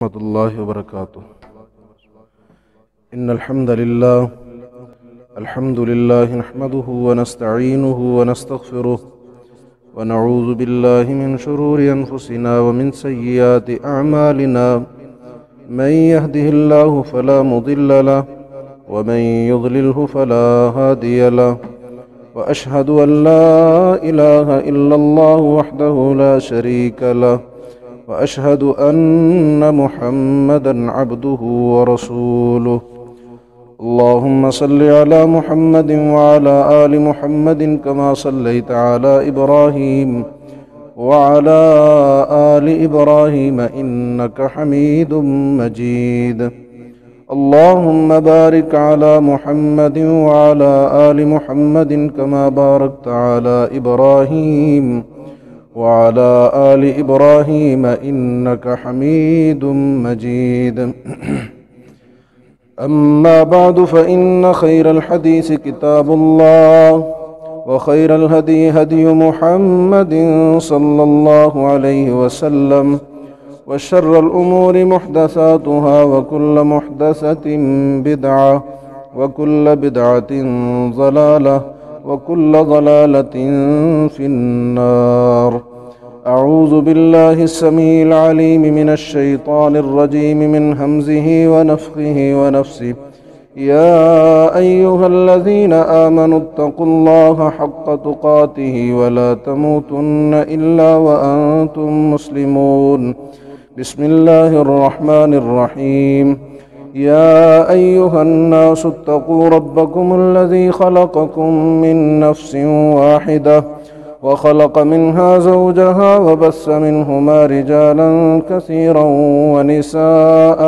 ورحمۃ اللہ وبرکاتہ۔ ان الحمد للہ نحمده ونستعینه ونستغفره ونعوذ باللہ من شرور انفسنا ومن سیئات اعمالنا، من يهده الله فلا مضل له ومن يضلله فلا هادي له، واشهد ان لا اله الا الله وحده لا شريك له، وأشهد أن محمدًا عبده ورسوله۔ اللهم صل على محمد وعلى آل محمد كما صليت على إبراهيم وعلى آل إبراهيم إنك حميد مجيد۔ اللهم بارك على محمد وعلى آل محمد كما باركت على إبراهيم وعلى آل إبراهيم إنك حميد مجيد۔ أما بعد فإن خير الحديث كتاب الله، وخير الهدي هدي محمد صلى الله عليه وسلم، وشر الأمور محدثاتها، وكل محدثة بدعة، وكل بدعة ضلالة، وكل ضلالة في النار۔ أعوذ بالله السميع العليم من الشيطان الرجيم من همزه ونفخه ونفسه۔ يا أيها الذين آمنوا اتقوا الله حق تقاته ولا تموتن إلا وأنتم مسلمون۔ بسم الله الرحمن الرحيم۔ يا أيها الناس اتقوا ربكم الذي خلقكم من نفس واحدة، وخلق منها زوجها، وبث منهما رجالا كثيرا ونساء،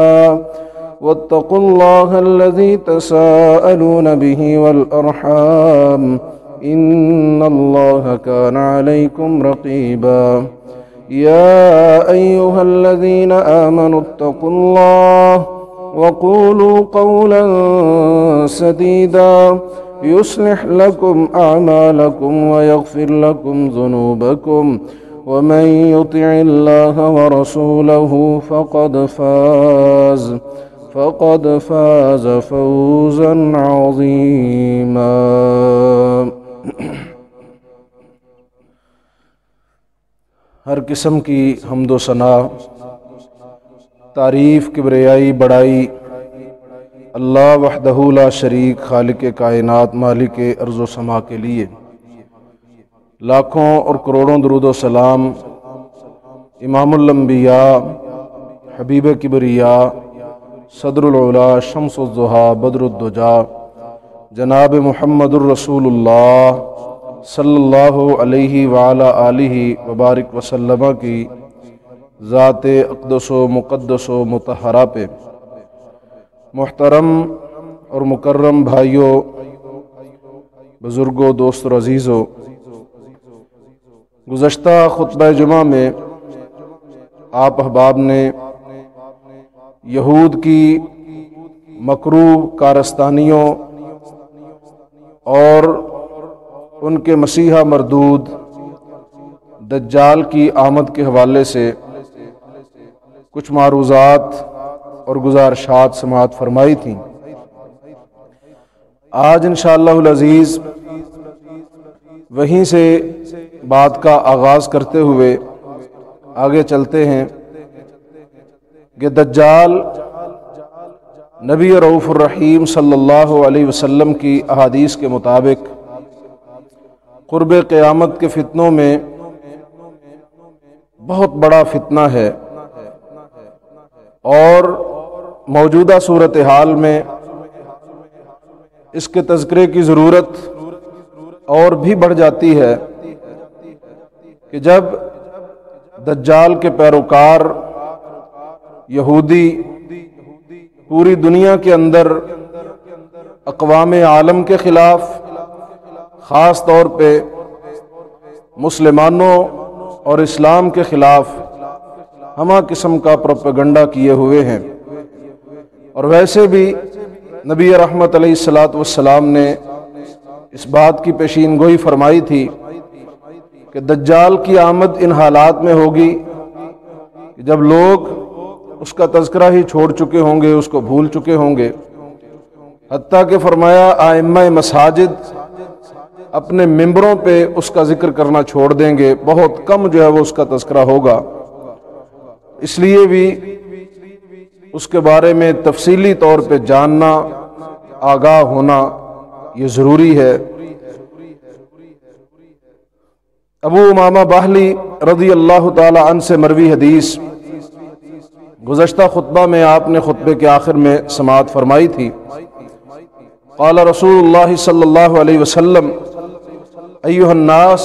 واتقوا الله الذي تساءلون به والأرحام، إن الله كان عليكم رقيبا۔ يا أيها الذين آمنوا اتقوا الله وقولوا قولا سديدا يصلح لكم أعمالكم ويغفر لكم ذنوبكم، ومن يطع الله ورسوله فقد فاز فوزا عظيما۔ ہر قسم کی حمد و ثنا، تعریف، کبریائی، بڑائی اللہ وحدہ لا شریک، خالق کائنات، مالک ارض و سما کے لیے۔ لاکھوں اور کروڑوں درود و سلام امام الانبیاء، حبیب کبریا، صدر العلا، شمس الضحیٰ، بدر الدجا، جناب محمد الرسول اللہ صلی اللہ علیہ وعلی آلہ وبارک وسلم کی ذات اقدس و مقدس و مطہرہ پہ۔ محترم اور مکرم بھائیوں، بزرگوں، دوست اور عزیزوں، گزشتہ خطبہ جمعہ میں آپ احباب نے یہود کی مکروہ کارستانیوں اور ان کے مسیحا مردود دجال کی آمد کے حوالے سے کچھ معروضات اور گزارشات سماعت فرمائی تھیں۔ آج انشاءاللہ العزیز وہیں سے بات کا آغاز کرتے ہوئے آگے چلتے ہیں کہ دجال نبی رؤوف الرحیم صلی اللہ علیہ وسلم کی احادیث کے مطابق قرب قیامت کے فتنوں میں بہت بڑا فتنہ ہے، اور موجودہ صورتحال میں اس کے تذکرے کی ضرورت اور بھی بڑھ جاتی ہے کہ جب دجال کے پیروکار یہودی پوری دنیا کے اندر اقوام عالم کے خلاف، خاص طور پہ مسلمانوں اور اسلام کے خلاف ہمہ قسم کا پروپیگنڈا کیے ہوئے ہیں، اور ویسے بھی نبی رحمت علیہ الصلاۃ والسلام نے اس بات کی پیشین گوئی فرمائی تھی کہ دجال کی آمد ان حالات میں ہوگی کہ جب لوگ اس کا تذکرہ ہی چھوڑ چکے ہوں گے، اس کو بھول چکے ہوں گے، حتیٰ کہ فرمایا ائمہ مساجد اپنے ممبروں پہ اس کا ذکر کرنا چھوڑ دیں گے، بہت کم جو ہے وہ اس کا تذکرہ ہوگا۔ اس لیے بھی اس کے بارے میں تفصیلی طور پہ جاننا، آگاہ ہونا یہ ضروری ہے۔ ابو امامہ باہلی رضی اللہ تعالی عنہ سے مروی حدیث گزشتہ خطبہ میں آپ نے خطبے کے آخر میں سماعت فرمائی تھی۔ قال رسول اللہ صلی اللہ علیہ وسلم ایھا الناس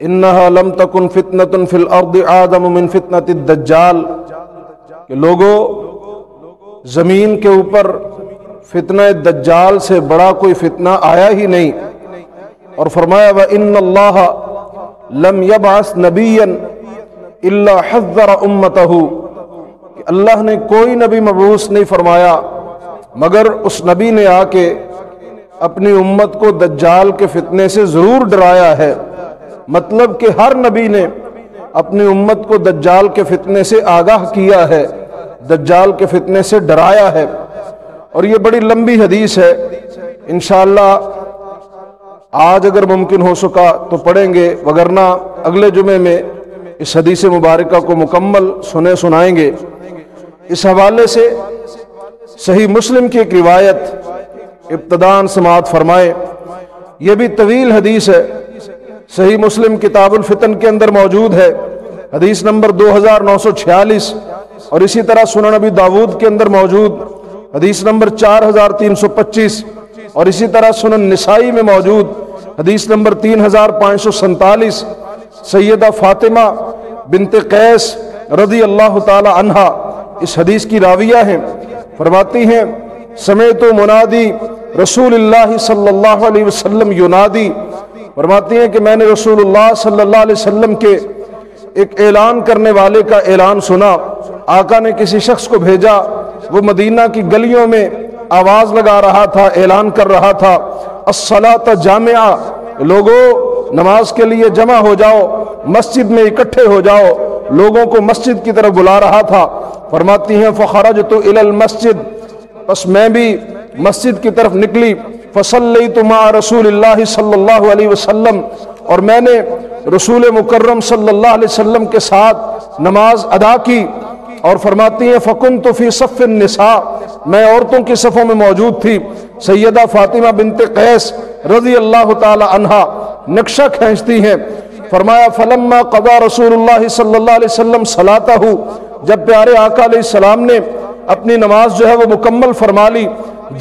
انہا لم تکن فتنة فی الارض اعظم من فتنة الدجال، کہ لوگوں زمین کے اوپر فتنہ دجال سے بڑا کوئی فتنہ آیا ہی نہیں، اور فرمایا وَإِنَّ اللَّهَ لَمْ يَبْعَثْ نَبِيًّا إِلَّا حَذَّرَ أُمَّتَهُ، کہ اللہ نے کوئی نبی مبعوث نہیں فرمایا مگر اس نبی نے آ کے اپنی امت کو دجال کے فتنے سے ضرور ڈرایا ہے۔ مطلب کہ ہر نبی نے اپنی امت کو دجال کے فتنے سے آگاہ کیا ہے، دجال کے فتنے سے ڈرایا ہے۔ اور یہ بڑی لمبی حدیث ہے، انشاءاللہ آج اگر ممکن ہو سکا تو پڑھیں گے، وگرنہ اگلے جمعے میں اس حدیث مبارکہ کو مکمل سنائیں گے۔ اس حوالے سے صحیح مسلم کی ایک روایت ابتداءً سماعت فرمائے، یہ بھی طویل حدیث ہے، صحیح مسلم کتاب الفتن کے اندر موجود ہے، حدیث نمبر 2946، اور اسی طرح سنن ابی داود کے اندر موجود حدیث نمبر 4325، اور اسی طرح سنن نسائی میں موجود حدیث نمبر 3547۔ سیدہ فاطمہ بنت قیس رضی اللہ تعالی عنہا اس حدیث کی راویہ ہیں، فرماتی ہیں سمعت منادی رسول اللہ صلی اللہ علیہ وسلم ینادی، فرماتی ہیں کہ میں نے رسول اللہ صلی اللہ علیہ وسلم کے ایک اعلان کرنے والے کا اعلان سنا۔ آقا نے کسی شخص کو بھیجا، وہ مدینہ کی گلیوں میں آواز لگا رہا تھا، اعلان کر رہا تھا الصلاۃ جامعہ، لوگوں نماز کے لیے جمع ہو جاؤ، مسجد میں اکٹھے ہو جاؤ، لوگوں کو مسجد کی طرف بلا رہا تھا۔ فرماتی ہیں فخرجت الی المسجد، پس میں بھی مسجد کی طرف نکلی، فصلیت مع رسول اللہ صلی اللہ علیہ وسلم، اور میں نے رسول مکرم صلی اللہ علیہ وسلم کے ساتھ نماز ادا کی۔ اور فرماتی ہیں فکنت فی صف النساء، میں عورتوں کی صفوں میں موجود تھی۔ سیدہ فاطمہ بنت قیس رضی اللہ تعالی عنہا نقشہ کھینچتی ہیں، فرمایا فلما قضا رسول اللہ صلی اللہ علیہ وسلم صلاتہ، جب پیارے آقا علیہ السلام نے اپنی نماز جو ہے وہ مکمل فرما لی،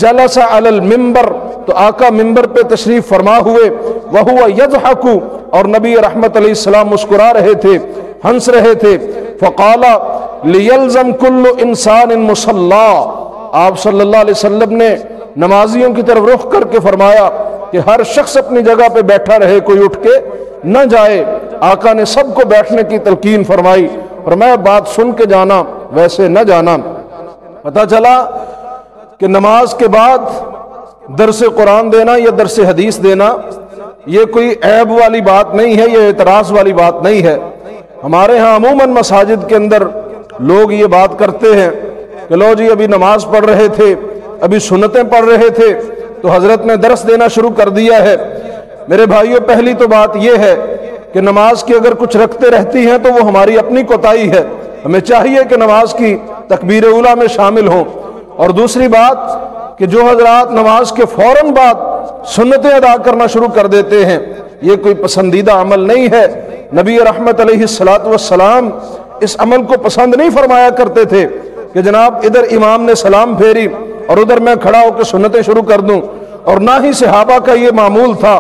جلس علی المنبر، تو آقا منبر پہ تشریف فرما ہوئے، وہو یضحک، اور نبی رحمت علیہ السلام مسکرا رہے تھے، ہنس رہے تھے۔ فقال لیلزم کل انسان مصلی، آپ صلی اللہ علیہ وسلم نے نمازیوں کی طرف رخ کر کے فرمایا کہ ہر شخص اپنی جگہ پہ بیٹھا رہے، کوئی اٹھ کے نہ جائے۔ آقا نے سب کو بیٹھنے کی تلقین فرمائی، فرمایا بات سن کے جانا، ویسے نہ جانا۔ پتہ چلا کہ نماز کے بعد درس قرآن دینا یا درس حدیث دینا یہ کوئی عیب والی بات نہیں ہے، یہ اعتراض والی بات نہیں ہے۔ ہمارے ہاں عموماً مساجد کے اندر لوگ یہ بات کرتے ہیں کہ لو جی ابھی نماز پڑھ رہے تھے، ابھی سنتیں پڑھ رہے تھے تو حضرت نے درس دینا شروع کر دیا ہے۔ میرے بھائیوں، پہلی تو بات یہ ہے کہ نماز کی اگر کچھ رکھتے رہتی ہیں تو وہ ہماری اپنی کوتاہی ہے، ہمیں چاہیے کہ نماز کی تکبیر اولیٰ میں شامل ہوں۔ اور دوسری بات کہ جو حضرات نماز کے فوراً بعد سنتیں ادا کرنا شروع کر دیتے ہیں، یہ کوئی پسندیدہ عمل نہیں ہے۔ نبی رحمت علیہ السلام اس عمل کو پسند نہیں فرمایا کرتے تھے کہ جناب ادھر امام نے سلام پھیری اور ادھر میں کھڑا ہو کے سنتیں شروع کر دوں، اور نہ ہی صحابہ کا یہ معمول تھا،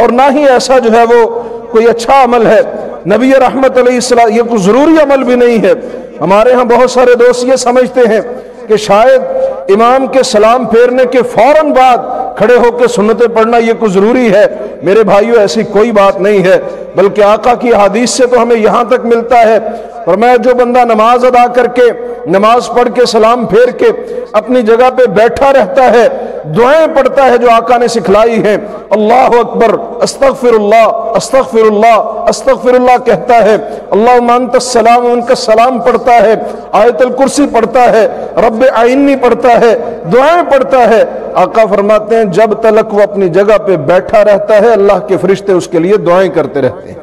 اور نہ ہی ایسا جو ہے وہ کوئی اچھا عمل ہے۔ نبی رحمت علیہ السلام یہ کوئی ضروری عمل بھی نہیں ہے۔ ہمارے ہاں بہت سارے دوست یہ سمجھتے ہیں کہ شاید امام کے سلام پھیرنے کے فوراً بعد کھڑے ہو کے سنتیں پڑھنا یہ کوئی ضروری ہے۔ میرے بھائیوں، ایسی کوئی بات نہیں ہے، بلکہ آقا کی حدیث سے تو ہمیں یہاں تک ملتا ہے، فرمایا جو بندہ نماز ادا کر کے نماز پڑھ کے سلام پھیر کے اپنی جگہ پہ بیٹھا رہتا ہے، دعائیں پڑھتا ہے جو آقا نے سکھلائی ہیں، اللہ اکبر، استغفر اللہ استغفر اللہ استغفر اللہ کہتا ہے، اللہم انت السلام و منک السلام پڑھتا ہے، آیت الکرسی پڑھتا ہے، رب اعنی پڑھتا ہے، دعائیں پڑھتا ہے، آقا فرماتے ہیں جب تلک وہ اپنی جگہ پہ بیٹھا رہتا ہے اللہ کے فرشتے اس کے لیے دعائیں کرتے رہتے ہیں۔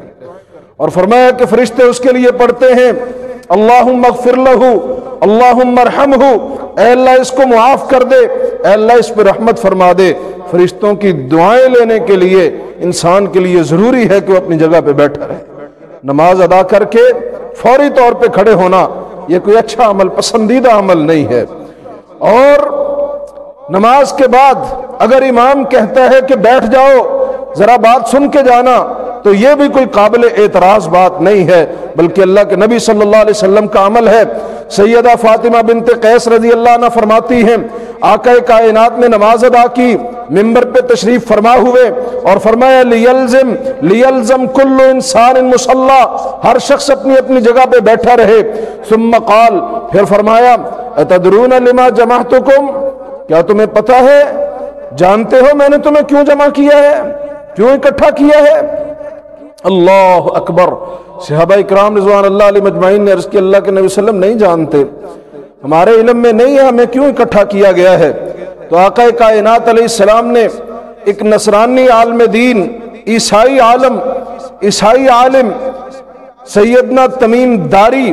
اور فرمایا کہ فرشتے اس کے لیے پڑھتے ہیں اللہم اغفر لہ اللہم ارحمہ، اے اللہ اس کو معاف کر دے، اے اللہ اس پہ رحمت فرما دے۔ فرشتوں کی دعائیں لینے کے لیے انسان کے لیے ضروری ہے کہ وہ اپنی جگہ پہ بیٹھا رہے۔ نماز ادا کر کے فوری طور پہ کھڑے ہونا یہ کوئی اچھا عمل، پسندیدہ عمل نہیں ہے۔ اور نماز کے بعد اگر امام کہتا ہے کہ بیٹھ جاؤ ذرا بات سن کے جانا، تو یہ بھی کوئی قابل اعتراض بات نہیں ہے، بلکہ اللہ کے نبی صلی اللہ علیہ وسلم کا عمل ہے۔ سیدہ فاطمہ بنت قیس رضی اللہ عنہ فرماتی ہیں آقا کائنات نے نماز ادا کی، منبر پہ تشریف فرما ہوئے اور فرمایا لیلزم کل انسان مصلی، ہر شخص اپنی اپنی جگہ پہ بیٹھا رہے۔ ثم قال، پھر فرمایا اتدرون لما جمعتکم، کیا تمہیں پتہ ہے، جانتے ہو میں نے تمہیں کیوں جمع کیا ہے، کیوں اکٹھا کیا ہے؟ اللہ اکبر۔ صحابہ اکرام رضوان اللہ علیہ مجمعین نے عرض کی اللہ کے نبی صلی اللہ علیہ وسلم نہیں جانتے، ہمارے علم میں نہیں ہے ہمیں کیوں اکٹھا کیا گیا ہے۔ تو آقا کائنات علیہ السلام نے ایک نصرانی عالم دین، عیسائی عالم سیدنا تمیم داری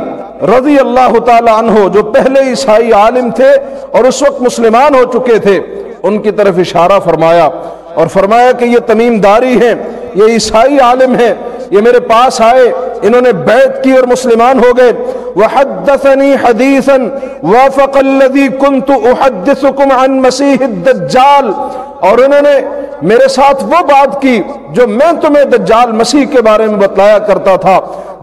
رضی اللہ تعالی عنہ، جو پہلے عیسائی عالم تھے اور اس وقت مسلمان ہو چکے تھے، ان کی طرف اشارہ فرمایا اور فرمایا کہ یہ تمیم داری ہیں، یہ عیسائی عالم ہیں، یہ میرے پاس آئے، انہوں نے بیعت کی اور مسلمان ہو گئے۔ وحدثنی حدیثا وافق الذی کنت احدثکم عن مسیح الدجال، اور انہوں نے میرے ساتھ وہ بات کی جو میں تمہیں دجال مسیح کے بارے میں بتلایا کرتا تھا،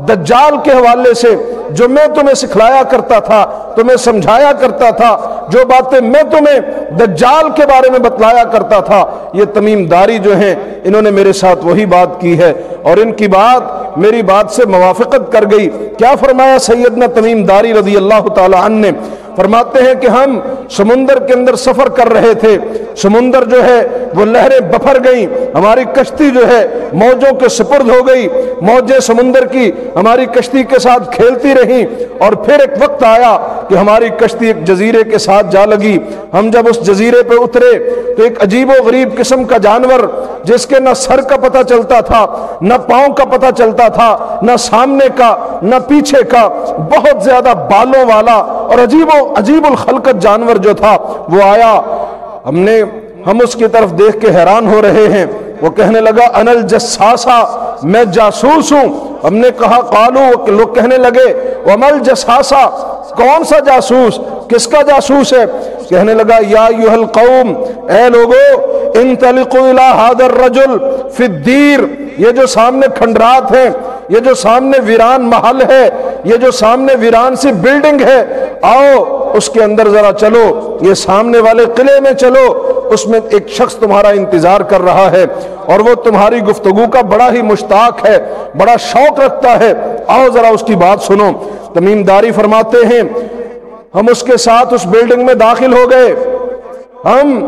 دجال کے حوالے سے جو میں تمہیں سکھلایا کرتا تھا، تمہیں سمجھایا کرتا تھا، جو باتیں میں تمہیں دجال کے بارے میں بتلایا کرتا تھا، یہ تمیم داری جو ہیں انہوں نے میرے ساتھ وہی بات کی ہے، اور ان کی بات میری بات سے موافقت کر گئی۔ کیا فرمایا سیدنا تمیم داری رضی اللہ تعالی عنہ نے؟ فرماتے ہیں کہ ہم سمندر کے اندر سفر کر رہے تھے، سمندر جو ہے وہ لہریں بپھر گئیں، ہماری کشتی جو ہے موجوں کے سپرد ہو گئی، موجیں سمندر کی ہماری کشتی کے ساتھ کھیلتی رہیں، اور پھر ایک وقت آیا کہ ہماری کشتی ایک جزیرے کے ساتھ جا لگی۔ ہم جب اس جزیرے پہ اترے تو ایک عجیب و غریب قسم کا جانور، جس کے نہ سر کا پتہ چلتا تھا، نہ پاؤں کا پتہ چلتا تھا، نہ سامنے کا نہ پیچھے کا، بہت زیادہ بالوں والا اور عجیب الخلقت جانور جو تھا وہ آیا۔ ہم اس کی طرف دیکھ کے حیران ہو رہے ہیں۔ وہ کہنے لگا انا الجساسا، میں جاسوس ہوں۔ ہم نے کہا قالو، لوگ کہنے لگے وما الجساسا، کون سا جاسوس، کس کا جاسوس ہے؟ کہنے لگا یا ایھا القوم، اے لوگو، انطلقوا الی ھذا الرجل فی الدیر، یہ جو سامنے کھنڈرات ہیں، یہ جو سامنے ویران محل ہے، یہ جو سامنے ویران سی بلڈنگ ہے، آؤ اس کے اندر ذرا چلو، یہ سامنے والے قلعے میں چلو، اس میں ایک شخص تمہارا انتظار کر رہا ہے اور وہ تمہاری گفتگو کا بڑا ہی مشتاق ہے، بڑا شوق رکھتا ہے، آؤ ذرا اس کی بات سنو۔ تمیم داری فرماتے ہیں ہم اس کے ساتھ اس بلڈنگ میں داخل ہو گئے، ہم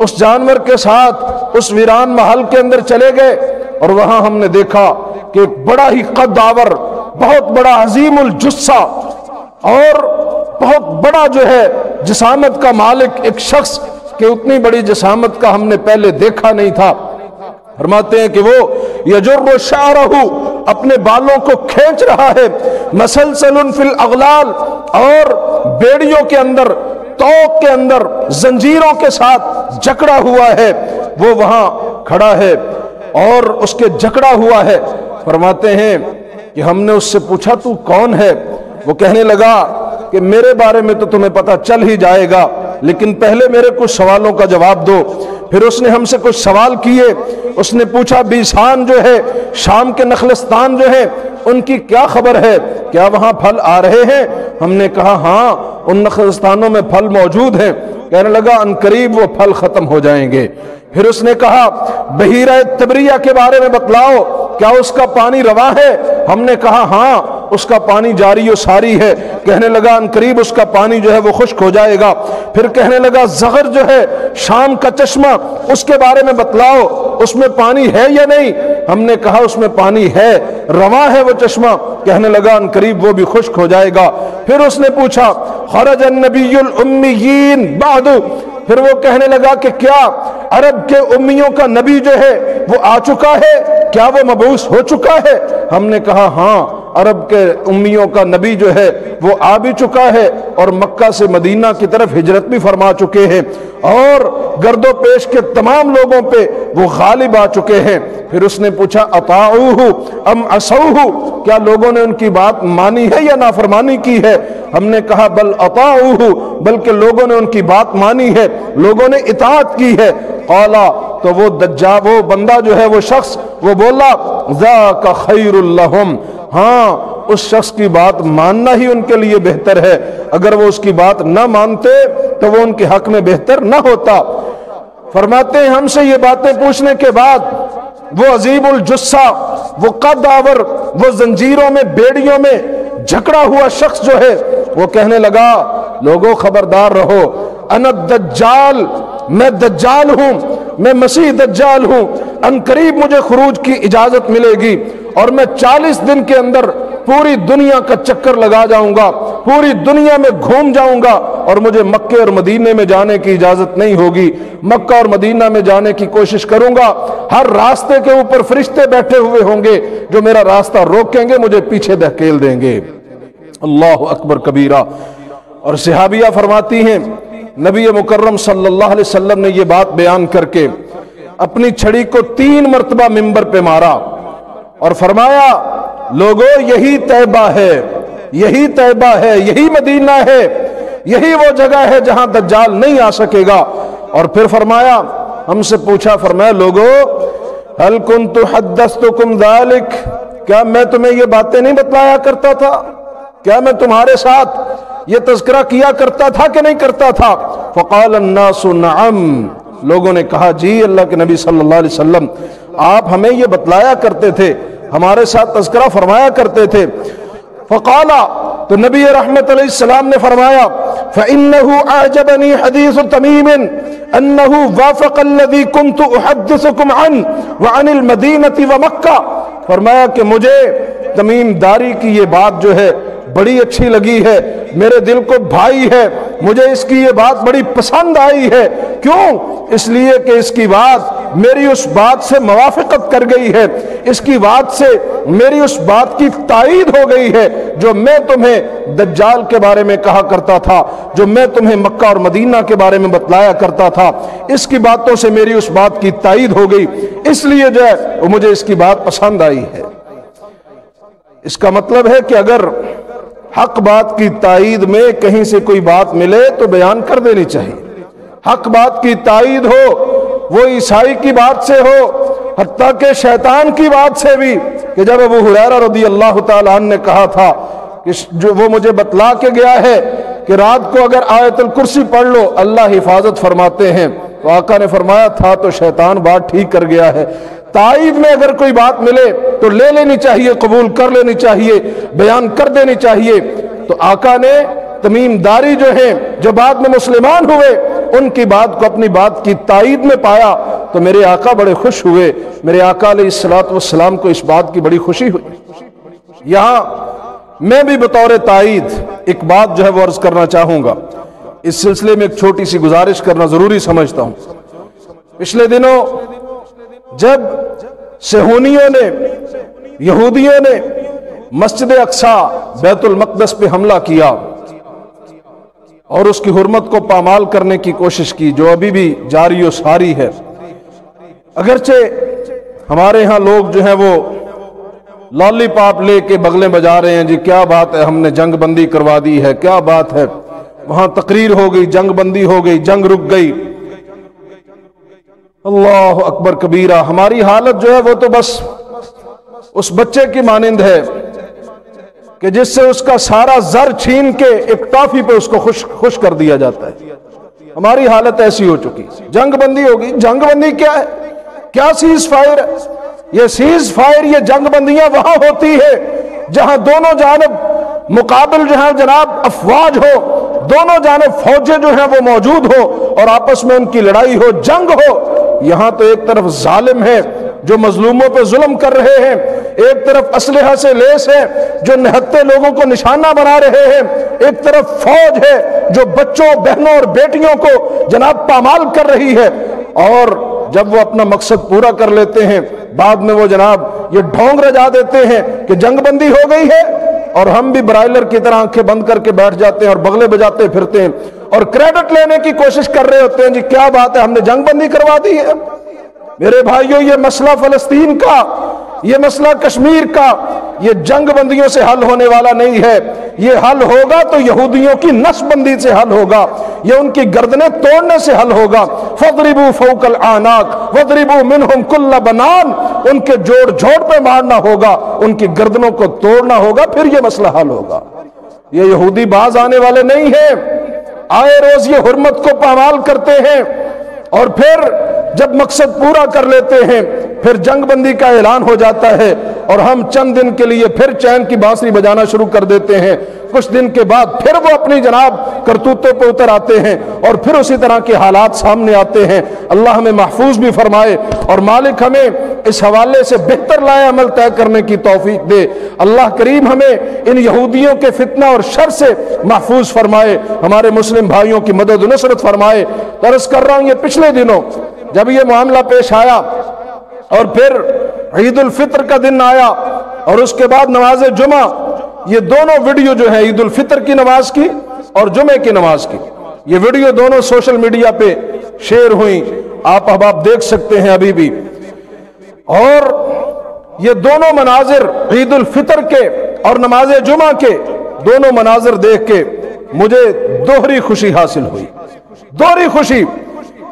اس جانور کے ساتھ اس ویران محل کے اندر چلے گئے، اور وہاں ہم نے دیکھا کہ ایک بڑا ہی قد آور، بہت بڑا عظیم الجثہ اور بہت بڑا جو ہے جسامت کا مالک ایک شخص، کہ اتنی بڑی جسامت کا ہم نے پہلے دیکھا نہیں تھا۔ فرماتے ہیں کہ وہ یجر شعرہ، اپنے بالوں کو کھینچ رہا ہے، مسلسل فی الاغلال، اور بیڑیوں کے اندر، توق کے اندر زنجیروں کے ساتھ جکڑا ہوا ہے، وہ وہاں کھڑا ہے اور اس کے جکڑا ہوا ہے۔ فرماتے ہیں کہ ہم نے اس سے پوچھا تو کون ہے؟ وہ کہنے لگا کہ میرے بارے میں تو تمہیں پتہ چل ہی جائے گا، لیکن پہلے میرے کچھ سوالوں کا جواب دو۔ پھر اس نے ہم سے کچھ سوال کیے، اس نے پوچھا بیسان جو ہے، شام کے نخلستان جو ہے، ان کی کیا خبر ہے، کیا وہاں پھل آ رہے ہیں؟ ہم نے کہا ہاں ان نخلستانوں میں پھل موجود ہیں۔ کہنے لگا ان قریب وہ پھل ختم ہو جائیں گے۔ پھر اس نے کہا بحیرہ تبریہ کے بارے میں بتلاؤ، کیا اس کا پانی رواں ہے؟ ہم نے کہا ہاں اس کا پانی جاری و ساری ہے۔ کہنے لگا ان قریب اس کا پانی جو ہے وہ خشک ہو جائے گا۔ پھر کہنے لگا زغر جو ہے شام کا چشمہ، اس کے بارے میں بتلاؤ، اس میں پانی ہے یا نہیں؟ ہم نے کہا اس میں پانی ہے، رواں ہے وہ چشمہ۔ کہنے لگا ان قریب وہ بھی خشک ہو جائے گا۔ پھر اس نے پوچھا خرج النبی الامیین بعد، پھر وہ کہنے لگا کہ کیا عرب کے امیوں کا نبی جو ہے وہ آ چکا ہے؟ کیا وہ مبعوث ہو چکا ہے؟ ہم نے کہا ہاں، عرب کے امیوں کا نبی جو ہے وہ آ بھی چکا ہے اور مکہ سے مدینہ کی طرف ہجرت بھی فرما چکے ہیں، اور گرد و پیش کے تمام لوگوں پہ وہ غالب آ چکے ہیں۔ پھر اس نے پوچھا اطاعوہ ام عصوہ، کیا لوگوں نے ان کی بات مانی ہے یا نافرمانی کی ہے؟ ہم نے کہا بل اطاعوہ، بلکہ لوگوں نے ان کی بات مانی ہے، لوگوں نے اطاعت کی ہے۔ قالا، تو وہ دجال، وہ بندہ جو ہے، وہ شخص وہ بولا ذاک خیر لہم، ہاں اس شخص کی بات ماننا ہی ان کے لیے بہتر ہے، اگر وہ اس کی بات نہ مانتے تو وہ ان کے حق میں بہتر نہ ہوتا۔ فرماتے ہیں ہم سے یہ باتیں پوچھنے کے بعد وہ عظیم الجثہ، وہ قد آور، وہ زنجیروں میں بیڑیوں میں جھکڑا ہوا شخص جو ہے وہ کہنے لگا لوگوں خبردار رہو، انا الدجال، میں دجال ہوں، میں مسیح دجال ہوں، ان قریب مجھے خروج کی اجازت ملے گی اور میں 40 دن کے اندر پوری دنیا کا چکر لگا جاؤں گا، پوری دنیا میں گھوم جاؤں گا، اور مجھے مکے اور مدینے میں جانے کی اجازت نہیں ہوگی۔ مکہ اور مدینہ میں جانے کی کوشش کروں گا، ہر راستے کے اوپر فرشتے بیٹھے ہوئے ہوں گے جو میرا راستہ روکیں گے، مجھے پیچھے دھکیل دیں گے۔ اللہ اکبر کبیرہ۔ اور صحابیہ فرماتی ہیں نبی مکرم صلی اللہ علیہ وسلم نے یہ بات بیان کر کے اپنی چھڑی کو 3 مرتبہ منبر پہ مارا اور فرمایا لوگوں یہی طیبہ ہے، یہی طیبہ ہے، یہی مدینہ ہے، یہی وہ جگہ ہے جہاں دجال نہیں آ سکے گا۔ اور پھر فرمایا، ہم سے پوچھا، فرمایا لوگوں هل كنت حدثتكم ذلك، کیا میں تمہیں یہ باتیں نہیں بتلایا کرتا تھا؟ کیا میں تمہارے ساتھ یہ تذکرہ کیا کرتا تھا کہ نہیں کرتا تھا؟ فقال الناس نعم، لوگوں نے کہا جی اللہ کے نبی صلی اللہ علیہ وسلم آپ ہمیں یہ بتلایا کرتے تھے، ہمارے ساتھ تذکرہ فرمایا کرتے تھے۔ فقال، تو نبی رحمت علیہ السلام نے فرمایا فَإِنَّهُ أَعْجَبَنِي حَدِيثُ تَمِيمٍ أَنَّهُ وَافَقَ الَّذِي كُنْتُ أُحَدِّثُكُمْ عَنْهُ وَعَنِ الْمَدِينَةِ وَمَكَّةِ، فرمایا کہ مجھے تمیم داری کی یہ بات جو ہے بڑی اچھی لگی ہے، میرے دل کو بھائی ہے، مجھے اس کی یہ بات بڑی پسند آئی ہے۔ کیوں؟ اس لیے کہ اس کی بات میری اس بات سے موافقت کر گئی ہے، اس کی بات سے میری اس بات کی تائید ہو گئی ہے جو میں تمہیں دجال کے بارے میں کہا کرتا تھا، جو میں تمہیں مکہ اور مدینہ کے بارے میں بتلایا کرتا تھا، اس کی باتوں سے میری اس بات کی تائید ہو گئی، اس لیے جو ہے مجھے اس کی بات پسند آئی ہے۔ اس کا مطلب ہے کہ اگر حق بات کی تائید میں کہیں سے کوئی بات ملے تو بیان کر دینی چاہیے۔ حق بات کی تائید ہو، وہ عیسائی کی بات سے ہو، حتیٰ کہ شیطان کی بات سے بھی، کہ جب ابو ہریرہ رضی اللہ تعالیٰ عنہ نے کہا تھا کہ جو وہ مجھے بتلا کے گیا ہے کہ رات کو اگر آیت الکرسی پڑھ لو اللہ حفاظت فرماتے ہیں، تو آقا نے فرمایا تھا تو شیطان بات ٹھیک کر گیا ہے۔ تائید میں اگر کوئی بات ملے تو لے لینی چاہیے، قبول کر لینی چاہیے، بیان کر دینی چاہیے۔ تو آقا نے تمیم داری جو ہیں جو بعد میں مسلمان ہوئے ان کی بات کو اپنی بات کی تائید میں پایا تو میرے آقا بڑے خوش ہوئے، میرے آقا علیہ السلام کو اس بات کی بڑی خوشی ہوئی۔ یہاں میں بھی بطور تائید ایک بات جو ہے وہ عرض کرنا چاہوں گا، اس سلسلے میں ایک چھوٹی سی گزارش کرنا ضروری سمجھتا ہوں۔ پچھلے دنوں جب صہیونیوں نے، یہودیوں نے مسجد اقصیٰ بیت المقدس پہ حملہ کیا اور اس کی حرمت کو پامال کرنے کی کوشش کی، جو ابھی بھی جاری و ساری ہے، اگرچہ ہمارے ہاں لوگ جو ہیں وہ لالی پاپ لے کے بغلیں بجا رہے ہیں، جی کیا بات ہے، ہم نے جنگ بندی کروا دی ہے، کیا بات ہے، وہاں تقریر ہو گئی، جنگ بندی ہو گئی، جنگ رک گئی۔ اللہ اکبر کبیرہ۔ ہماری حالت جو ہے وہ تو بس اس بچے کی مانند ہے کہ جس سے اس کا سارا زر چھین کے ایک ٹافی پہ اس کو خوش کر دیا جاتا ہے۔ ہماری حالت ایسی ہو چکی، جنگ بندی ہوگی۔ جنگ بندی کیا ہے؟ کیا سیز فائر ہے؟ یہ سیز فائر، یہ جنگ بندیاں وہاں ہوتی ہے جہاں دونوں جانب مقابل جو ہے جناب افواج ہو، دونوں جانب فوجیں جو ہیں وہ موجود ہو اور آپس میں ان کی لڑائی ہو، جنگ ہو، یہاں تو ایک طرف ظالم ہے جو مظلوموں پہ ظلم کر رہے ہیں، ایک طرف اسلحہ سے لیس ہے جو نہتے لوگوں کو نشانہ بنا رہے ہیں، ایک طرف فوج ہے جو بچوں، بہنوں اور بیٹیوں کو جناب پامال کر رہی ہے، اور جب وہ اپنا مقصد پورا کر لیتے ہیں بعد میں وہ جناب یہ ڈھونگ رجا دیتے ہیں کہ جنگ بندی ہو گئی ہے، اور ہم بھی برائلر کی طرح آنکھیں بند کر کے بیٹھ جاتے ہیں اور بغلے بجاتے پھرتے ہیں اور کریڈٹ لینے کی کوشش کر رہے ہوتے ہیں، جی کیا بات ہے ہم نے جنگ بندی کروا دی ہے۔ میرے بھائیوں، یہ مسئلہ فلسطین کا، یہ مسئلہ کشمیر کا، یہ جنگ بندیوں سے حل ہونے والا نہیں ہے، یہ حل ہوگا تو یہودیوں کی نس بندی سے حل ہوگا، یہ ان کی گردنیں توڑنے سے حل ہوگا۔ فَضْرِبُوا فَوْقَ الْأَعْنَاقِ وَضْرِبُوا مِنْهُمْ كُلَّ بَنَانٍ، ان کے جوڑ جوڑ پہ مارنا ہوگا، ان کی گردنوں کو توڑنا ہوگا، پھر یہ مسئلہ حل ہوگا۔ یہ یہودی باز آنے والے نہیں ہیں، آئے روز یہ حرمت کو پامال کرتے ہیں اور پھر جب مقصد پورا کر لیتے ہیں پھر جنگ بندی کا اعلان ہو جاتا ہے اور ہم چند دن کے لیے پھر چین کی بانسری بجانا شروع کر دیتے ہیں، کچھ دن کے بعد پھر وہ اپنی جناب کرتوتوں پہ اتر آتے ہیں اور پھر اسی طرح کے حالات سامنے آتے ہیں۔ اللہ ہمیں محفوظ بھی فرمائے اور مالک ہمیں اس حوالے سے بہتر لائے عمل طے کرنے کی توفیق دے۔ اللہ کریم ہمیں ان یہودیوں کے فتنہ اور شر سے محفوظ فرمائے، ہمارے مسلم بھائیوں کی مدد و نصرت فرمائے۔ عرض کر رہا ہوں، یہ پچھلے دنوں جب یہ معاملہ پیش آیا اور پھر عید الفطر کا دن آیا اور اس کے بعد نماز جمعہ، یہ دونوں ویڈیو جو ہے عید الفطر کی نماز کی اور جمعے کی نماز کی، یہ ویڈیو دونوں سوشل میڈیا پہ شیئر ہوئیں، آپ احباب دیکھ سکتے ہیں ابھی بھی، اور یہ دونوں مناظر عید الفطر کے اور نماز جمعہ کے دونوں مناظر دیکھ کے مجھے دوہری خوشی حاصل ہوئی۔ دوہری خوشی،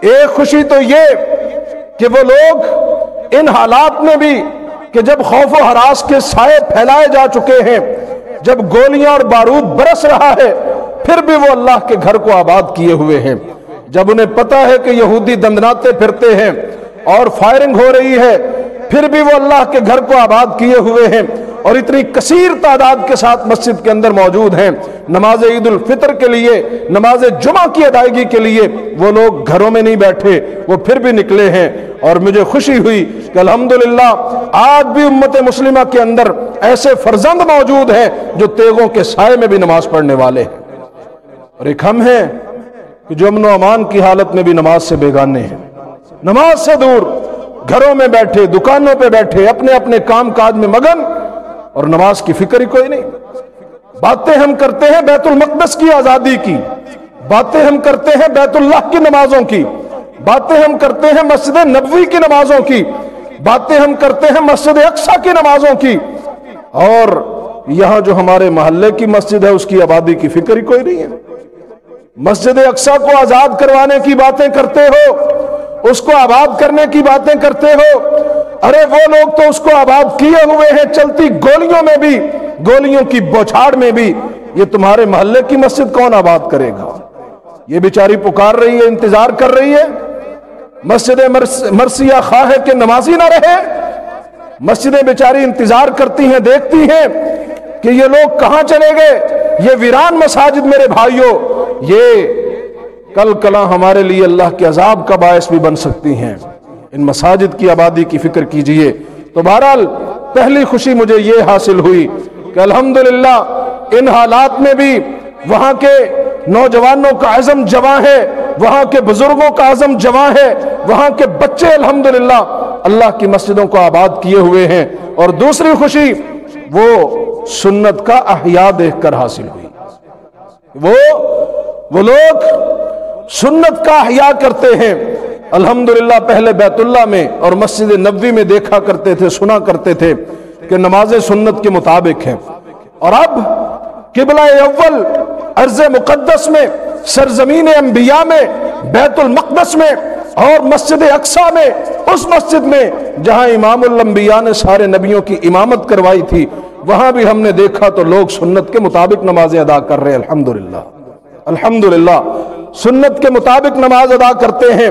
ایک خوشی تو یہ کہ وہ لوگ ان حالات میں بھی کہ جب خوف و ہراس کے سائے پھیلائے جا چکے ہیں، جب گولیاں اور بارود برس رہا ہے، پھر بھی وہ اللہ کے گھر کو آباد کیے ہوئے ہیں۔ جب انہیں پتہ ہے کہ یہودی دندناتے پھرتے ہیں اور فائرنگ ہو رہی ہے، پھر بھی وہ اللہ کے گھر کو آباد کیے ہوئے ہیں اور اتنی کثیر تعداد کے ساتھ مسجد کے اندر موجود ہیں۔ نماز عید الفطر کے لیے، نماز جمعہ کی ادائیگی کے لیے وہ لوگ گھروں میں نہیں بیٹھے، وہ پھر بھی نکلے ہیں، اور مجھے خوشی ہوئی کہ الحمدللہ آج بھی امت مسلمہ کے اندر ایسے فرزند موجود ہیں جو تیغوں کے سائے میں بھی نماز پڑھنے والے ہیں، اور ایک ہم ہیں کہ جو امن و امان کی حالت میں بھی نماز سے بیگانے ہیں، نماز سے دور، گھروں میں بیٹھے، دکانوں پہ بیٹھے، اپنے اپنے کام کاج میں مگن، اور نماز کی فکر ہی کوئی نہیں۔ باتیں ہم کرتے ہیں بیت المقدس کی آزادی کی، باتیں ہم کرتے ہیں بیت اللہ کی نمازوں کی، باتیں ہم کرتے ہیں مسجد نبوی کی نمازوں کی، باتیں ہم کرتے ہیں مسجد اقصی کی نمازوں کی، اور یہاں جو ہمارے محلے کی مسجد ہے اس کی آبادی کی فکر ہی کوئی نہیں ہے۔ مسجد اقصی کو آزاد کروانے کی باتیں کرتے ہو، اس کو آباد کرنے کی باتیں کرتے ہو، ارے وہ لوگ تو اس کو آباد کیے ہوئے ہیں، چلتی گولیوں میں بھی، گولیوں کی بوچھاڑ میں بھی۔ یہ تمہارے محلے کی مسجد کون آباد کرے گا؟ یہ بیچاری پکار رہی ہے، انتظار کر رہی ہے، مسجد مرثیہ خواہ ہے کہ نمازی نہ رہے، مسجدیں بیچاری انتظار کرتی ہیں، دیکھتی ہیں کہ یہ لوگ کہاں چلے گئے۔ یہ ویران مساجد میرے بھائیوں، یہ کل کلاں ہمارے لیے اللہ کے عذاب کا باعث بھی بن سکتی ہیں۔ ان مساجد کی آبادی کی فکر کیجئے۔ تو بہرحال پہلی خوشی مجھے یہ حاصل ہوئی کہ الحمدللہ ان حالات میں بھی وہاں کے نوجوانوں کا عزم جواں ہے، وہاں کے بزرگوں کا عزم جواں ہے، وہاں کے بچے الحمدللہ اللہ کی مسجدوں کو آباد کیے ہوئے ہیں۔ اور دوسری خوشی وہ سنت کا احیاء دیکھ کر حاصل ہوئی، وہ لوگ سنت کا احیاء کرتے ہیں۔ الحمدللہ پہلے بیت اللہ میں اور مسجد نبوی میں دیکھا کرتے تھے، سنا کرتے تھے کہ نمازیں سنت کے مطابق ہیں، اور اب قبلہ اول ارض مقدس میں، سرزمین انبیاء میں، بیت المقدس میں اور مسجد اقصی میں، اس مسجد میں جہاں امام الانبیاء نے سارے نبیوں کی امامت کروائی تھی، وہاں بھی ہم نے دیکھا تو لوگ سنت کے مطابق نمازیں ادا کر رہے ہیں۔ الحمدللہ الحمدللہ سنت کے مطابق نماز ادا کرتے ہیں۔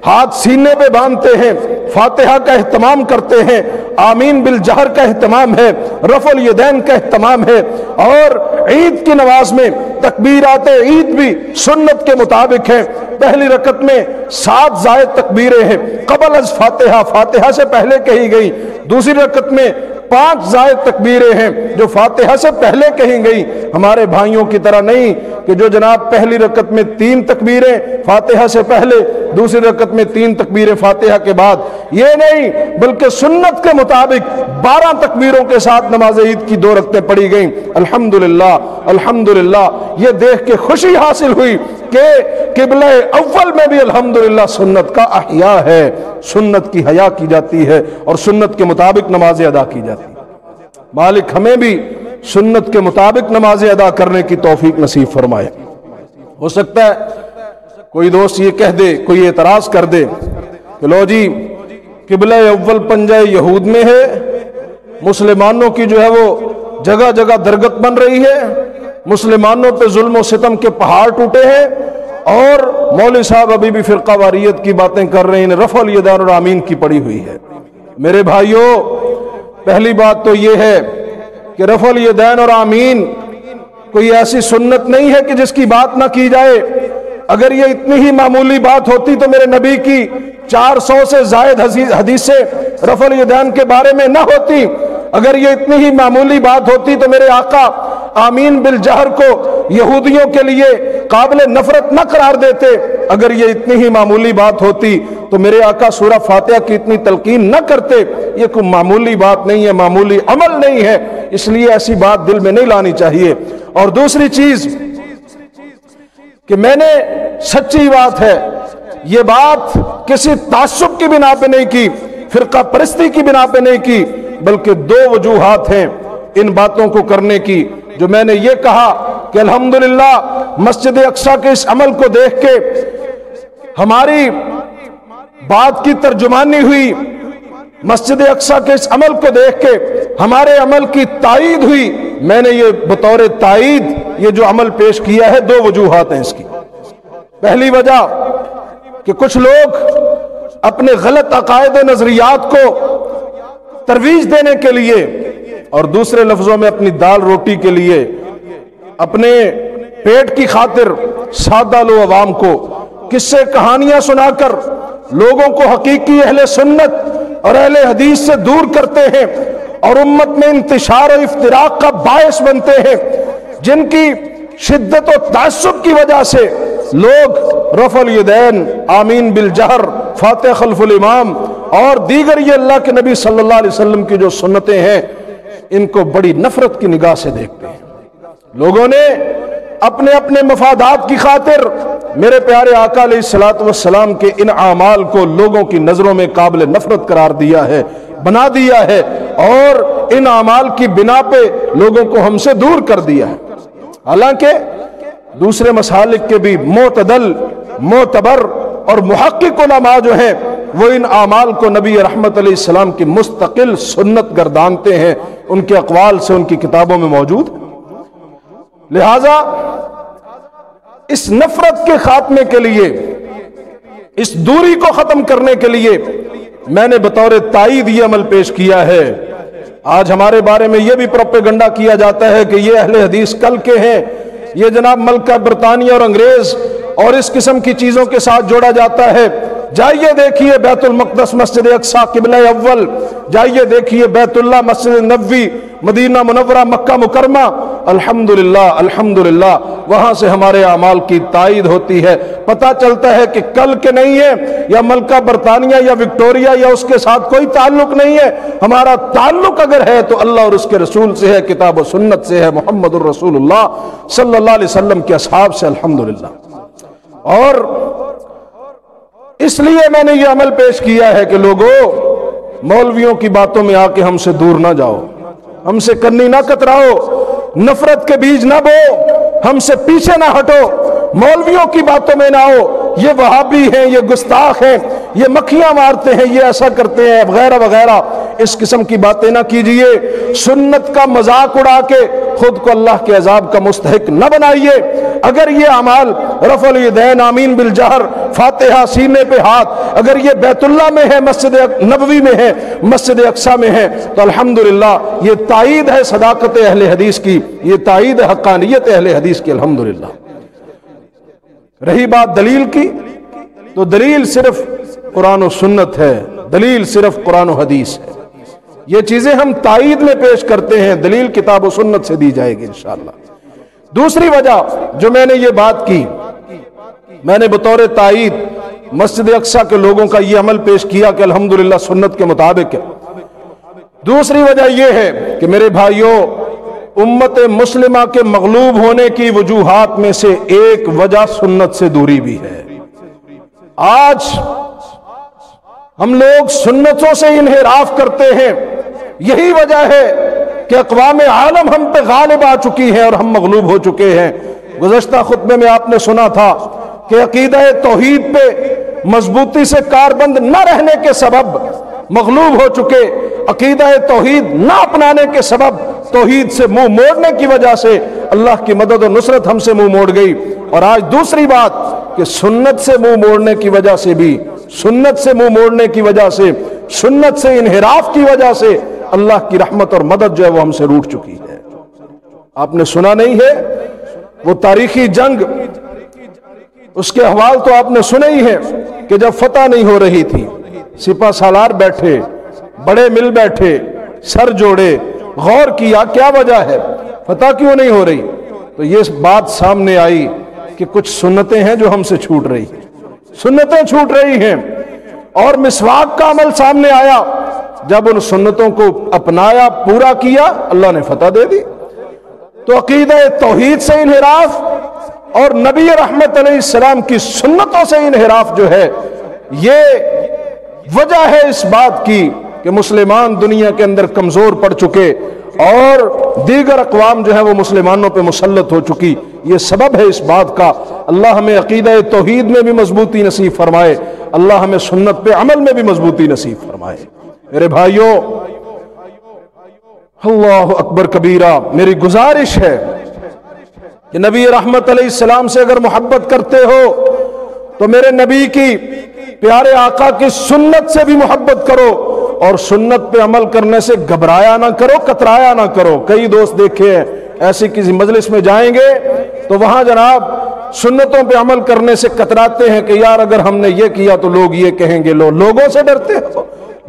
ہاتھ سینے پہ باندھتے ہیں، فاتحہ کا اہتمام کرتے ہیں، آمین بالجہر کا اہتمام ہے، رفع الیدین کا اہتمام ہے، اور عید کی نماز میں تکبیرات عید بھی سنت کے مطابق ہیں۔ پہلی رکعت میں 7 زائد تکبیریں ہیں قبل از فاتحہ، فاتحہ سے پہلے کہی گئی۔ دوسری رکعت میں 5 زائد تکبیریں ہیں جو فاتحہ سے پہلے کہیں گئی۔ ہمارے بھائیوں کی طرح نہیں کہ جو جناب پہلی رکعت میں 3 تکبیریں فاتحہ سے پہلے، دوسری رکعت میں 3 تکبیریں فاتحہ کے بعد، یہ نہیں، بلکہ سنت کے مطابق 12 تکبیروں کے ساتھ نماز عید کی 2 رکعتیں پڑھی گئیں۔ الحمدللہ الحمدللہ، یہ دیکھ کے خوشی حاصل ہوئی کہ قبلہ اول میں بھی الحمدللہ سنت کا احیاء ہے، سنت کی حیا کی جاتی ہے اور سنت کے مطابق نمازیں ادا کی جاتی ہیں۔ مالک ہمیں بھی سنت کے مطابق نمازیں ادا کرنے کی توفیق نصیب فرمائے۔ ہو سکتا ہے کوئی دوست یہ کہہ دے، کوئی اعتراض کر دے کہ لو جی قبلہ اول پنجہ یہود میں ہے، مسلمانوں کی جو ہے وہ جگہ جگہ درگت بن رہی ہے، مسلمانوں پہ ظلم و ستم کے پہاڑ ٹوٹے ہیں، اور مولوی صاحب ابھی بھی فرقہ واریت کی باتیں کر رہے ہیں، رفع الیدین اور آمین کی پڑی ہوئی ہے۔ میرے بھائیوں، پہلی بات تو یہ ہے کہ رفع الیدین اور آمین کوئی ایسی سنت نہیں ہے کہ جس کی بات نہ کی جائے۔ اگر یہ اتنی ہی معمولی بات ہوتی تو میرے نبی کی 400 سے زائد حدیثیں رفع الیدین کے بارے میں نہ ہوتی۔ اگر یہ اتنی ہی معمولی بات ہوتی تو میرے آقا آمین بالجہر کو یہودیوں کے لیے قابل نفرت نہ قرار دیتے۔ اگر یہ اتنی ہی معمولی بات ہوتی تو میرے آقا سورہ فاتحہ کی اتنی تلقین نہ کرتے۔ یہ کوئی معمولی بات نہیں ہے، معمولی عمل نہیں ہے، اس لیے ایسی بات دل میں نہیں لانی چاہیے۔ اور دوسری چیز کہ میں نے سچی بات ہے، یہ بات کسی تعصب کی بنا پہ نہیں کی، فرقہ پرستی کی بنا پہ نہیں کی، بلکہ 2 وجوہات ہیں ان باتوں کو کرنے کی۔ جو میں نے یہ کہا کہ الحمدللہ مسجد اقصیٰ کے اس عمل کو دیکھ کے ہماری بات کی ترجمانی ہوئی، مسجد اقصیٰ کے اس عمل کو دیکھ کے ہمارے عمل کی تائید ہوئی، میں نے یہ بطور تائید یہ جو عمل پیش کیا ہے۔ 2 وجوہات ہیں اس کی۔ پہلی وجہ کہ کچھ لوگ اپنے غلط عقائد و نظریات کو ترویج دینے کے لیے، اور دوسرے لفظوں میں اپنی دال روٹی کے لیے، اپنے پیٹ کی خاطر سادہ لو عوام کو قصے کہانیاں سنا کر لوگوں کو حقیقی اہل سنت اور اہل حدیث سے دور کرتے ہیں، اور امت میں انتشار و افتراق کا باعث بنتے ہیں، جن کی شدت و تعصب کی وجہ سے لوگ رفع الیدین، آمین بالجہر، فاتحہ خلف الامام اور دیگر یہ اللہ کے نبی صلی اللہ علیہ وسلم کی جو سنتیں ہیں ان کو بڑی نفرت کی نگاہ سے دیکھتے ہیں۔ لوگوں نے اپنے اپنے مفادات کی خاطر میرے پیارے آقا علیہ السلام کے ان اعمال کو لوگوں کی نظروں میں قابل نفرت قرار دیا ہے، بنا دیا ہے، اور ان اعمال کی بنا پہ لوگوں کو ہم سے دور کر دیا ہے۔ حالانکہ دوسرے مسالک کے بھی معتدل، معتبر اور محقق علماء جو ہیں وہ ان اعمال کو نبی رحمت علیہ السلام کی مستقل سنت گردانتے ہیں، ان کے اقوال سے ان کی کتابوں میں موجود۔ لہذا اس نفرت کے خاتمے کے لیے، اس دوری کو ختم کرنے کے لیے میں نے بطور تائید یہ عمل پیش کیا ہے۔ آج ہمارے بارے میں یہ بھی پروپیگنڈا کیا جاتا ہے کہ یہ اہل حدیث کل کے ہیں، یہ جناب ملکہ برطانیہ اور انگریز اور اس قسم کی چیزوں کے ساتھ جوڑا جاتا ہے۔ جائیے دیکھیے بیت المقدس مسجد اقصیٰ قبلہ اول، جائیے دیکھیے بیت اللہ مسجد نبوی مدینہ منورہ مکہ مکرمہ، الحمدللہ الحمدللہ وہاں سے ہمارے اعمال کی تائید ہوتی ہے۔ پتہ چلتا ہے کہ کل کے نہیں ہے، یا ملکہ برطانیہ یا وکٹوریہ یا اس کے ساتھ کوئی تعلق نہیں ہے، ہمارا تعلق اگر ہے تو اللہ اور اس کے رسول سے ہے، کتاب و سنت سے ہے، محمد الرسول اللہ صلی اللہ علیہ وسلم کے اصحاب سے، الحمدللہ۔ اور اس لیے میں نے یہ عمل پیش کیا ہے کہ لوگوں، مولویوں کی باتوں میں آ کے ہم سے دور نہ جاؤ، ہم سے کنی نہ کتراؤ، نفرت کے بیج نہ بو، ہم سے پیچھے نہ ہٹو، مولویوں کی باتوں میں نہ آؤ، یہ وہابی ہیں، یہ گستاخ ہیں، یہ مکھیاں مارتے ہیں، یہ ایسا کرتے ہیں وغیرہ وغیرہ، اس قسم کی باتیں نہ کیجئے۔ سنت کا مذاق اڑا کے خود کو اللہ کے عذاب کا مستحق نہ بنائیے۔ اگر یہ اعمال رفع الیدین آمین بالجہر، فاتحہ سینے پہ ہاتھ، اگر یہ بیت اللہ میں ہے، مسجد نبوی میں ہے، مسجد اقصی میں ہے، تو الحمدللہ یہ تائید ہے صداقت اہل حدیث کی، یہ تائید ہے حقانیت اہل حدیث کی الحمدللہ۔ رہی بات دلیل کی، تو دلیل صرف قرآن و سنت ہے، دلیل صرف قرآن و حدیث ہے۔ یہ چیزیں ہم تائید میں پیش کرتے ہیں، دلیل کتاب و سنت سے دی جائے گی انشاءاللہ۔ دوسری وجہ جو میں نے یہ بات کی، میں نے بطور تائید مسجد اقصی کے لوگوں کا یہ عمل پیش کیا کہ الحمدللہ سنت کے مطابق ہے۔ دوسری وجہ یہ ہے کہ میرے بھائیوں، امت مسلمہ کے مغلوب ہونے کی وجوہات میں سے ایک وجہ سنت سے دوری بھی ہے۔ آج ہم لوگ سنتوں سے انحراف کرتے ہیں، یہی وجہ ہے کہ اقوام عالم ہم پہ غالب آ چکی ہے اور ہم مغلوب ہو چکے ہیں۔ گزشتہ خطبے میں آپ نے سنا تھا کہ عقیدہ توحید پہ مضبوطی سے کاربند نہ رہنے کے سبب مغلوب ہو چکے، عقیدہ توحید نہ اپنانے کے سبب توحید سے منہ موڑنے کی وجہ سے اللہ کی مدد و نصرت ہم سے منہ موڑ گئی۔ اور آج دوسری بات کہ سنت سے منہ موڑنے کی وجہ سے بھی، سنت سے منہ موڑنے کی وجہ سے، سنت سے انحراف کی وجہ سے اللہ کی رحمت اور مدد جو ہے وہ ہم سے روٹ چکی ہے۔ آپ نے سنا نہیں ہے وہ تاریخی جنگ، اس کے احوال تو آپ نے سنے ہی ہیں کہ جب فتح نہیں ہو رہی تھی، سپہ سالار بیٹھے، بڑے مل بیٹھے، سر جوڑے، غور کیا کیا وجہ ہے، فتح کیوں نہیں ہو رہی؟ تو یہ بات سامنے آئی کہ کچھ سنتیں ہیں جو ہم سے چھوٹ رہی ہیں، سنتیں چھوٹ رہی ہیں۔ اور مسواک کا عمل سامنے آیا، جب ان سنتوں کو اپنایا، پورا کیا، اللہ نے فتح دے دی۔ تو عقیدہ توحید سے انحراف اور نبی رحمت علیہ السلام کی سنتوں سے انحراف جو ہے، یہ وجہ ہے اس بات کی کہ مسلمان دنیا کے اندر کمزور پڑ چکے اور دیگر اقوام جو ہے وہ مسلمانوں پہ مسلط ہو چکی۔ یہ سبب ہے اس بات کا۔ اللہ ہمیں عقیدہ توحید میں بھی مضبوطی نصیب فرمائے، اللہ ہمیں سنت پہ عمل میں بھی مضبوطی نصیب فرمائے۔ میرے بھائیوں، اللہ اکبر کبیرہ، میری گزارش ہے کہ نبی رحمت علیہ السلام سے اگر محبت کرتے ہو تو میرے نبی کی، پیارے آقا کی سنت سے بھی محبت کرو، اور سنت پہ عمل کرنے سے گھبرایا نہ کرو، کترایا نہ کرو۔ کئی دوست دیکھے ہیں ایسی کسی مجلس میں جائیں گے تو وہاں جناب سنتوں پہ عمل کرنے سے کتراتے ہیں کہ یار اگر ہم نے یہ کیا تو لوگ یہ کہیں گے۔ لوگوں سے ڈرتے ہو،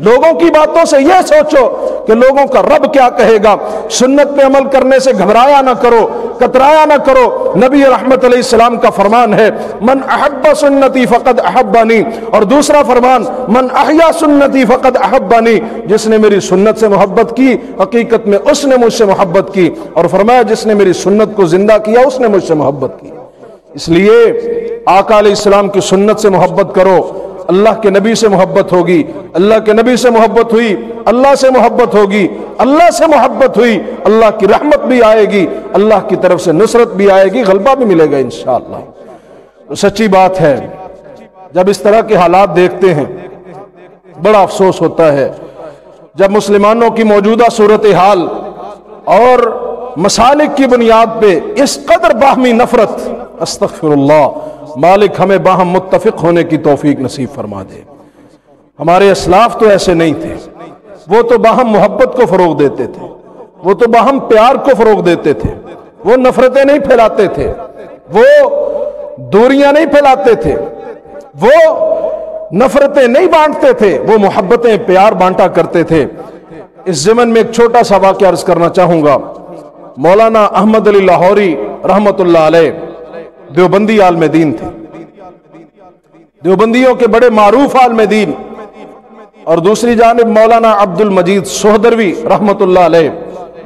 لوگوں کی باتوں سے یہ سوچو کہ لوگوں کا رب کیا کہے گا۔ سنت پہ عمل کرنے سے گھبرایا نہ کرو، کترایا نہ کرو۔ نبی رحمت علیہ السلام کا فرمان ہے من احب سنتی فقد احبانی، اور دوسرا فرمان من احیا سنتی فقد احبانی، جس نے میری سنت سے محبت کی حقیقت میں اس نے مجھ سے محبت کی، اور فرمایا جس نے میری سنت کو زندہ کیا اس نے مجھ سے محبت کی۔ اس لیے آقا علیہ السلام کی سنت سے محبت کرو، اللہ کے نبی سے محبت ہوگی، اللہ کے نبی سے محبت ہوئی اللہ سے محبت ہوگی، اللہ سے محبت ہوئی اللہ کی رحمت بھی آئے گی، اللہ کی طرف سے نصرت بھی آئے گی، غلبہ بھی ملے گا انشاءاللہ۔ تو سچی بات ہے جب اس طرح کے حالات دیکھتے ہیں بڑا افسوس ہوتا ہے، جب مسلمانوں کی موجودہ صورتحال اور مسالک کی بنیاد پہ اس قدر باہمی نفرت، استغفر اللہ، مالک ہمیں باہم متفق ہونے کی توفیق نصیب فرما دے۔ ہمارے اسلاف تو ایسے نہیں تھے، وہ تو باہم محبت کو فروغ دیتے تھے، وہ تو باہم پیار کو فروغ دیتے تھے، وہ نفرتیں نہیں پھیلاتے تھے، وہ دوریاں نہیں پھیلاتے تھے، وہ نفرتیں نہیں بانٹتے تھے، وہ محبتیں پیار بانٹا کرتے تھے۔ اس ضمن میں ایک چھوٹا سا واقعہ عرض کرنا چاہوں گا۔ مولانا احمد علی لاہوری رحمت اللہ علیہ دیوبندی عالم دین تھے، دیوبندیوں کے بڑے معروف عالم دین، اور دوسری جانب مولانا عبد المجید سہدروی رحمت اللہ علیہ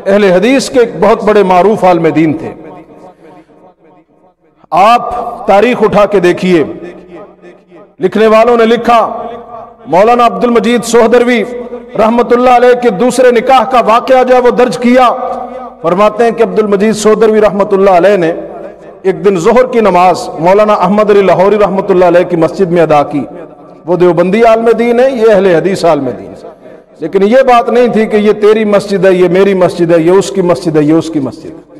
اہل حدیث کے ایک بہت بڑے معروف عالم دین تھے۔ آپ تاریخ اٹھا کے دیکھیے، لکھنے والوں نے لکھا مولانا عبد المجید سہدروی رحمت اللہ علیہ کے دوسرے نکاح کا واقعہ جو ہے وہ درج کیا۔ فرماتے ہیں کہ عبد المجید سہدروی رحمت اللہ علیہ نے ایک دن ظہر کی نماز مولانا احمد علی لاہوری رحمت اللہ علیہ کی مسجد میں ادا کی۔ وہ دیوبندی عالم دین ہے، یہ اہل حدیث عالم دین ہے، لیکن یہ بات نہیں تھی کہ یہ تیری مسجد ہے، یہ میری مسجد ہے، یہ اس کی مسجد ہے، یہ اس کی مسجد ہے۔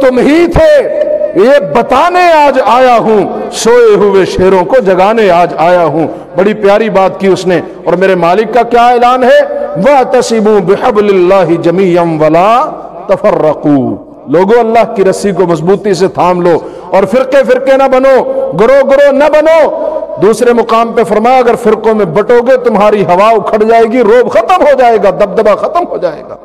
تم ہی تھے، یہ بتانے آج آیا ہوں، سوئے ہوئے شیروں کو جگانے آج آیا ہوں۔ بڑی پیاری بات کی اس نے۔ اور میرے مالک کا کیا اعلان ہے؟ وَاعْتَصِمُوا بِحَبْلِ اللَّهِ جَمِيعًا وَلَا تَفَرَّقُوا، لوگو اللہ کی رسی کو مضبوطی سے تھام لو اور فرقے فرقے نہ بنو، گروہ گروہ نہ بنو۔ دوسرے مقام پہ فرمایا اگر فرقوں میں بٹو گے تمہاری ہوا اکھڑ جائے گی، روب ختم ہو جائے گا، دبدبہ ختم ہو جائے گا۔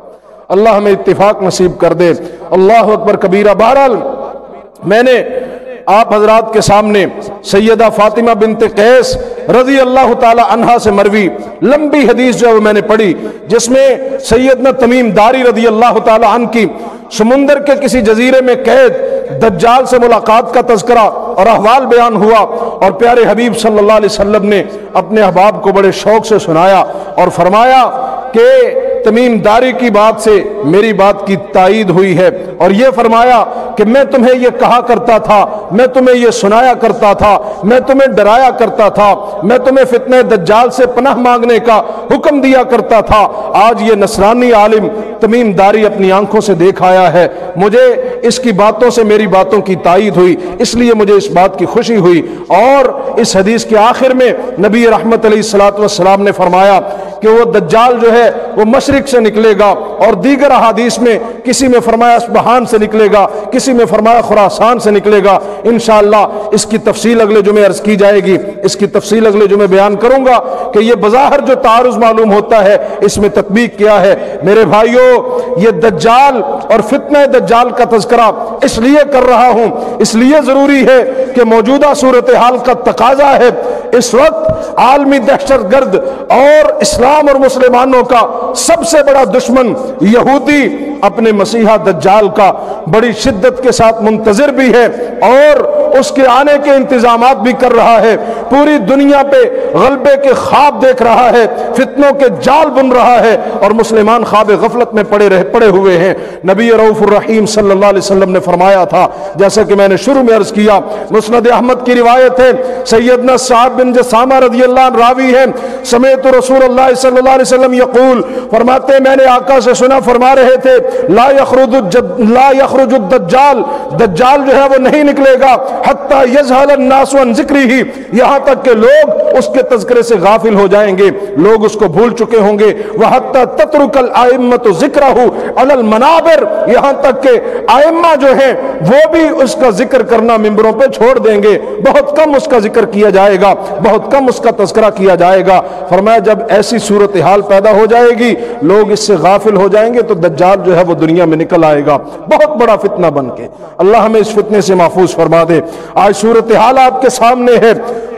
اللہ ہمیں اتفاق نصیب کر دے۔ اللہ اکبر کبیرہ۔ بہرحال میں نے آپ حضرات کے سامنے سیدہ فاطمہ بنت قیس رضی اللہ تعالی عنہا سے مروی لمبی حدیث جو ہے وہ میں نے پڑھی، جس میں سیدنا تمیم داری رضی اللہ تعالی عنہ کی سمندر کے کسی جزیرے میں قید دجال سے ملاقات کا تذکرہ اور احوال بیان ہوا، اور پیارے حبیب صلی اللہ علیہ وسلم نے اپنے احباب کو بڑے شوق سے سنایا اور فرمایا کہ تمیم داری کی بات سے میری بات کی تائید ہوئی ہے، اور یہ فرمایا کہ میں تمہیں یہ کہا کرتا تھا، میں تمہیں یہ سنایا کرتا تھا، میں تمہیں ڈرایا کرتا تھا، میں تمہیں فتنہ دجال سے پناہ مانگنے کا حکم دیا کرتا تھا۔ آج یہ نصرانی عالم تمیم داری اپنی آنکھوں سے دیکھ آیا ہے، مجھے اس کی باتوں سے میری باتوں کی تائید ہوئی، اس لیے مجھے اس بات کی خوشی ہوئی۔ اور اس حدیث کے آخر میں نبی رحمت علیہ الصلوۃ والسلام نے فرمایا کہ وہ دجال جو ہے وہ مشرق سے نکلے گا، اور دیگر احادیث میں کسی میں فرمایا اصبہان سے نکلے گا، کسی میں فرمایا خراسان سے نکلے گا۔ انشاءاللہ اس کی تفصیل اگلے جمعے عرض کی جائے گی، اس کی تفصیل اگلے جمعے بیان کروں گا کہ یہ بظاہر جو تعارض معلوم ہوتا ہے اس میں تطبیق کیا ہے۔ میرے بھائیوں، یہ دجال اور فتنہ دجال کا تذکرہ اس لیے کر رہا ہوں، اس لیے ضروری ہے کہ موجودہ صورتحال کا تقاضا ہے۔ اس وقت عالمی دہشت گرد اور اسلام اور مسلمانوں کا سب سے بڑا دشمن یہودی اپنے مسیحا دجال کا بڑی شدت کے ساتھ منتظر بھی ہے اور اس کے آنے کے انتظامات بھی کر رہا ہے، پوری دنیا پہ غلبے کے خواب دیکھ رہا ہے، فتنوں کے جال بن رہا ہے، اور مسلمان خواب غفلت میں پڑے ہوئے ہیں۔ نبی رؤوف الرحیم صلی اللہ علیہ وسلم نے فرمایا تھا، جیسا کہ میں نے شروع میں عرض کیا، مسند احمد کی روایت ہے، سیدنا صاحب بن جسامہ رضی اللہ عنہ راوی ہے، سمیت رسول اللہ صلی اللہ علیہ وسلم یقول، فرماتے میں نے آقا سے سنا فرما رہے تھے، لا یخرج الدجال، دجال جو ہے وہ نہیں نکلے گا، حتی یذہل الناس عن ذکرہ، یہاں تک کہ لوگ اس کے تذکرے سے غافل ہو جائیں گے، لوگ اس کو بھول چکے ہوں گے، وحتی تترک الائمۃ ذکرہ علی المنابر، یہاں تک کہ ائمہ جو ہیں وہ بھی اس کا ذکر کرنا ممبروں پہ چھوڑ دیں گے، بہت کم اس کا ذکر کیا جائے گا، بہت کم اس کا تذکرہ کیا جائے گا۔ فرمایا جب ایسی صورتحال پیدا ہو جائے گی، لوگ اس سے غافل ہو جائیں گے، تو دجال جو ہے وہ دنیا میں نکل آئے گا بہت بڑا فتنہ بن کے۔ اللہ ہمیں اس فتنے سے محفوظ فرما دے۔ آج صورتحال آپ کے سامنے ہے،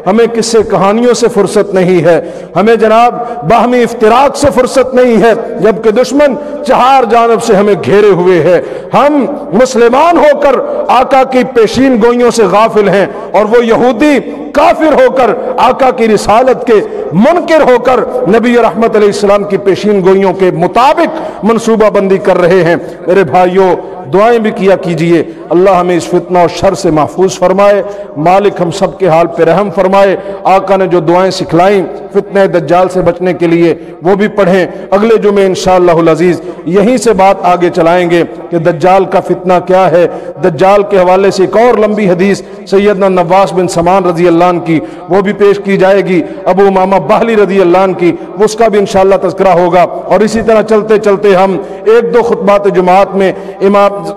ہمیں قصے کہانیوں سے فرصت نہیں ہے، ہمیں جناب باہمی افتراق سے فرصت نہیں ہے، جبکہ دشمن چہار جانب سے ہمیں گھیرے ہوئے ہے۔ ہم مسلمان ہو کر آقا کی پیشین گوئیوں سے غافل ہیں، اور وہ یہودی کافر ہو کر آقا کی رسالت کے منکر ہو کر نبی رحمت علیہ السلام کی پیشین گوئیوں کے مطابق منصوبہ بندی کر رہے ہیں۔ میرے بھائیوں، دعائیں بھی کیا کیجئے، اللہ ہمیں اس فتنہ اور شر سے محفوظ فرمائے، مالک ہم سب کے حال پہ رحم فرمائے۔ آقا نے جو دعائیں سکھلائیں فتنہ دجال سے بچنے کے لیے وہ بھی پڑھیں۔ اگلے جمعے انشاءاللہ العزیز یہیں سے بات آگے چلائیں گے کہ دجال کا فتنہ کیا ہے۔ دجال کے حوالے سے ایک اور لمبی حدیث سیدنا نواس بن سمان رضی اللہ عنہ کی وہ بھی پیش کی جائے گی، ابو امامہ باہلی رضی اللہ عنہ کی، اس کا بھی انشاءاللہ تذکرہ ہوگا، اور اسی طرح چلتے چلتے ہم ایک دو خطبات جماعت میں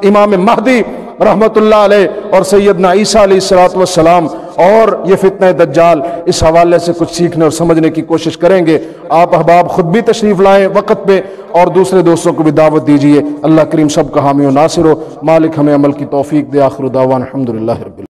امام مہدی رحمت اللہ علیہ اور سیدنا عیسیٰ علیہ السلام اور یہ فتنہ دجال اس حوالے سے کچھ سیکھنے اور سمجھنے کی کوشش کریں گے۔ آپ احباب خود بھی تشریف لائیں وقت پہ، اور دوسرے دوستوں کو بھی دعوت دیجئے۔ اللہ کریم سب کا حامی و ناصر ہو، مالک ہمیں عمل کی توفیق دے۔ آخر دعوانا الحمدللہ رب العالمین۔